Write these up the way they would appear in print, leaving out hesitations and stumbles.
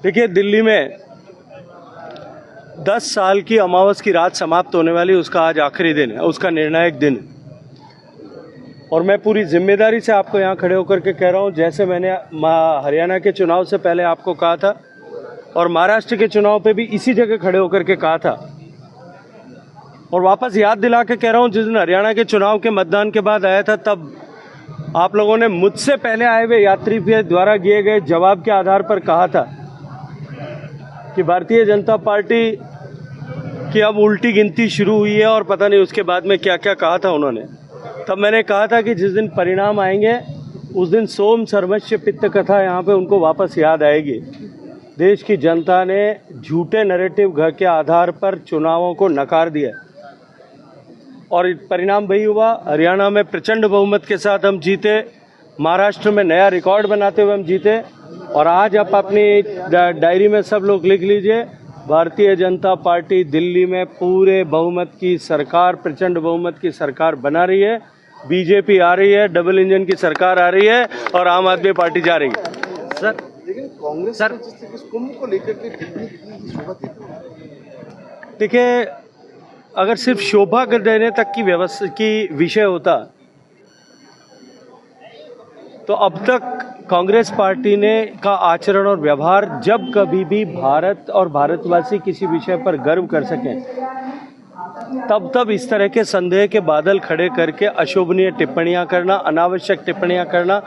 देखिए, दिल्ली में 10 साल की अमावस की रात समाप्त होने वाली, उसका आज आखिरी दिन है, उसका निर्णायक दिन। और मैं पूरी जिम्मेदारी से आपको यहाँ खड़े होकर के कह रहा हूँ, जैसे मैंने हरियाणा के चुनाव से पहले आपको कहा था और महाराष्ट्र के चुनाव पे भी इसी जगह खड़े होकर के कहा था, और वापस याद दिला के कह रहा हूँ, जिस दिन हरियाणा के चुनाव के मतदान के बाद आया था, तब आप लोगों ने मुझसे पहले आए हुए यात्री के द्वारा दिए गए जवाब के आधार पर कहा था कि भारतीय जनता पार्टी की अब उल्टी गिनती शुरू हुई है, और पता नहीं उसके बाद में क्या क्या कहा था उन्होंने। तब मैंने कहा था कि जिस दिन परिणाम आएंगे उस दिन सोम सर्वस्व पित्त कथा यहाँ पे उनको वापस याद आएगी। देश की जनता ने झूठे नैरेटिव के आधार पर चुनावों को नकार दिया, और परिणाम वही हुआ। हरियाणा में प्रचंड बहुमत के साथ हम जीते, महाराष्ट्र में नया रिकॉर्ड बनाते हुए हम जीते, और आज आप अपनी डायरी में सब लोग लिख लीजिए, भारतीय जनता पार्टी दिल्ली में पूरे बहुमत की सरकार, प्रचंड बहुमत की सरकार बना रही है। बीजेपी आ रही है, डबल इंजन की सरकार आ रही है, और आम आदमी पार्टी जा रही है। सर, लेकिन कांग्रेस सर, इस कुंभ को लेकर के टिप्पणी की शोभा देती है। देखिए, अगर सिर्फ शोभा कर देने तक की व्यवस्था की विषय होता तो अब तक कांग्रेस पार्टी ने का आचरण और व्यवहार, जब कभी भी भारत और भारतवासी किसी विषय पर गर्व कर सकें, तब इस तरह के संदेह के बादल खड़े करके अशोभनीय टिप्पणियां करना, अनावश्यक टिप्पणियां करना,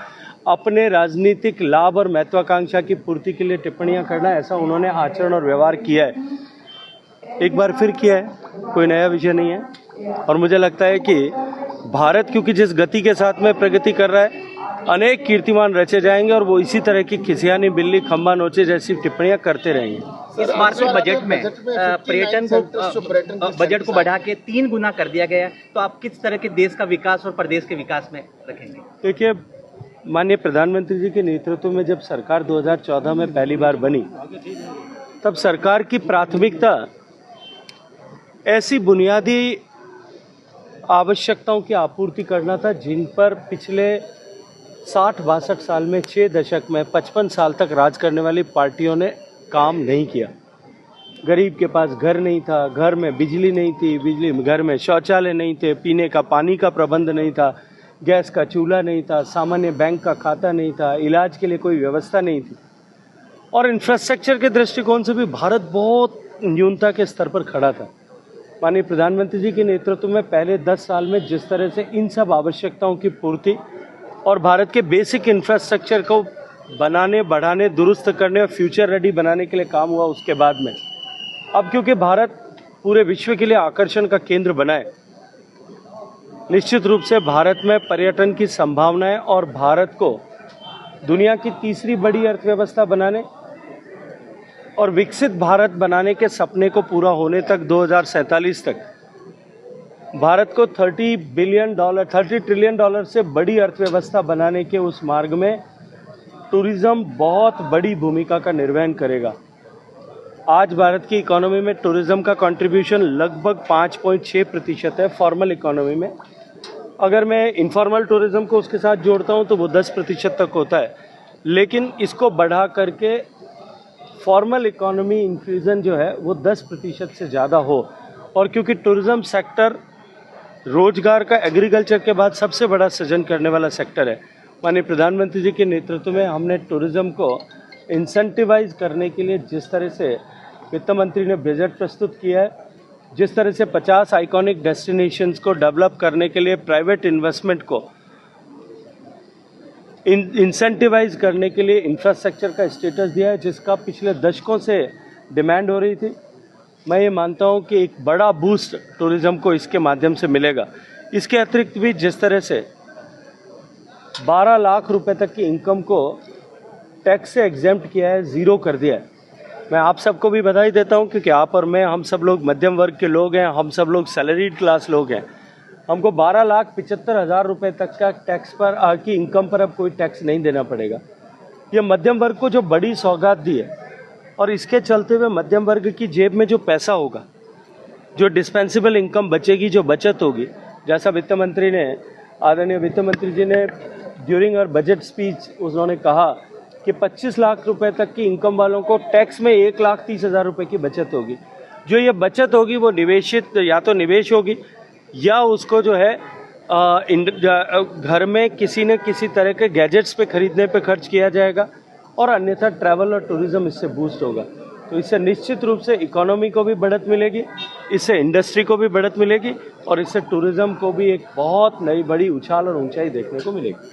अपने राजनीतिक लाभ और महत्वाकांक्षा की पूर्ति के लिए टिप्पणियां करना, ऐसा उन्होंने आचरण और व्यवहार किया है। एक बार फिर किया है, कोई नया विषय नहीं है। और मुझे लगता है कि भारत क्योंकि जिस गति के साथ में प्रगति कर रहा है, अनेक कीर्तिमान रचे जाएंगे, और वो इसी तरह की खिसियानी बिल्ली खंबा नोचे जैसी टिप्पणियां करते रहेंगे। इस बार के बजट में पर्यटन को बजट को बढ़ा के 3 गुना कर दिया गया है, तो आप किस तरह के देश का विकास और प्रदेश के विकास में रखेंगे? देखिए, माननीय प्रधानमंत्री जी के नेतृत्व में जब सरकार 2014 में पहली बार बनी, तब सरकार की प्राथमिकता ऐसी बुनियादी आवश्यकताओं की आपूर्ति करना था जिन पर पिछले 60-62 साल में, 6 दशक में, 55 साल तक राज करने वाली पार्टियों ने काम नहीं किया। गरीब के पास घर नहीं था, घर में बिजली नहीं थी, घर में शौचालय नहीं थे, पीने का पानी का प्रबंध नहीं था, गैस का चूल्हा नहीं था, सामान्य बैंक का खाता नहीं था, इलाज के लिए कोई व्यवस्था नहीं थी, और इंफ्रास्ट्रक्चर के दृष्टिकोण से भी भारत बहुत न्यूनता के स्तर पर खड़ा था। माननीय प्रधानमंत्री जी के नेतृत्व में पहले 10 साल में जिस तरह से इन सब आवश्यकताओं की पूर्ति और भारत के बेसिक इंफ्रास्ट्रक्चर को बनाने, बढ़ाने, दुरुस्त करने और फ्यूचर रेडी बनाने के लिए काम हुआ, उसके बाद में अब क्योंकि भारत पूरे विश्व के लिए आकर्षण का केंद्र बना है, निश्चित रूप से भारत में पर्यटन की संभावनाएं और भारत को दुनिया की तीसरी बड़ी अर्थव्यवस्था बनाने और विकसित भारत बनाने के सपने को पूरा होने तक 2047 तक भारत को $30 ट्रिलियन से बड़ी अर्थव्यवस्था बनाने के उस मार्ग में टूरिज्म बहुत बड़ी भूमिका का निर्वहन करेगा। आज भारत की इकोनॉमी में टूरिज्म का कंट्रीब्यूशन लगभग 5.6% है फॉर्मल इकोनॉमी में। अगर मैं इनफॉर्मल टूरिज्म को उसके साथ जोड़ता हूं तो वो 10% तक होता है, लेकिन इसको बढ़ा करके फॉर्मल इकोनॉमी इंक्रीजन जो है वो 10% से ज़्यादा हो। और क्योंकि टूरिज्म सेक्टर रोजगार का एग्रीकल्चर के बाद सबसे बड़ा सृजन करने वाला सेक्टर है, माननीय प्रधानमंत्री जी के नेतृत्व में हमने टूरिज्म को इंसेंटिवाइज करने के लिए जिस तरह से वित्त मंत्री ने बजट प्रस्तुत किया है, जिस तरह से 50 आइकॉनिक डेस्टिनेशंस को डेवलप करने के लिए प्राइवेट इन्वेस्टमेंट को इंसेंटिवाइज करने के लिए इंफ्रास्ट्रक्चर का स्टेटस दिया है, जिसका पिछले दशकों से डिमांड हो रही थी, मैं ये मानता हूँ कि एक बड़ा बूस्ट टूरिज्म को इसके माध्यम से मिलेगा। इसके अतिरिक्त भी जिस तरह से 12 लाख रुपए तक की इनकम को टैक्स से एग्जेम्प्ट किया है, ज़ीरो कर दिया है, मैं आप सबको भी बधाई देता हूँ, क्योंकि आप और मैं, हम सब लोग मध्यम वर्ग के लोग हैं, हम सब लोग सैलरीड क्लास लोग हैं। हमको 12,75,000 रुपये तक का टैक्स पर की इनकम पर अब कोई टैक्स नहीं देना पड़ेगा। ये मध्यम वर्ग को जो बड़ी सौगात दी है, और इसके चलते हुए मध्यम वर्ग की जेब में जो पैसा होगा, जो डिस्पेंसिबल इनकम बचेगी, जो बचत होगी, जैसा वित्त मंत्री ने, आदरणीय वित्त मंत्री जी ने ड्यूरिंग और बजट स्पीच उन्होंने कहा कि 25 लाख रुपए तक की इनकम वालों को टैक्स में 1,30,000 रुपए की बचत होगी। जो ये बचत होगी वो निवेशित या तो निवेश होगी या उसको जो है घर में किसी न किसी तरह के गैजेट्स पे खरीदने पे खर्च किया जाएगा और अन्यथा ट्रैवल और टूरिज्म इससे बूस्ट होगा। तो इससे निश्चित रूप से इकोनॉमी को भी बढ़त मिलेगी, इससे इंडस्ट्री को भी बढ़त मिलेगी और इससे टूरिज्म को भी एक बहुत नई बड़ी उछाल और ऊंचाई देखने को मिलेगी।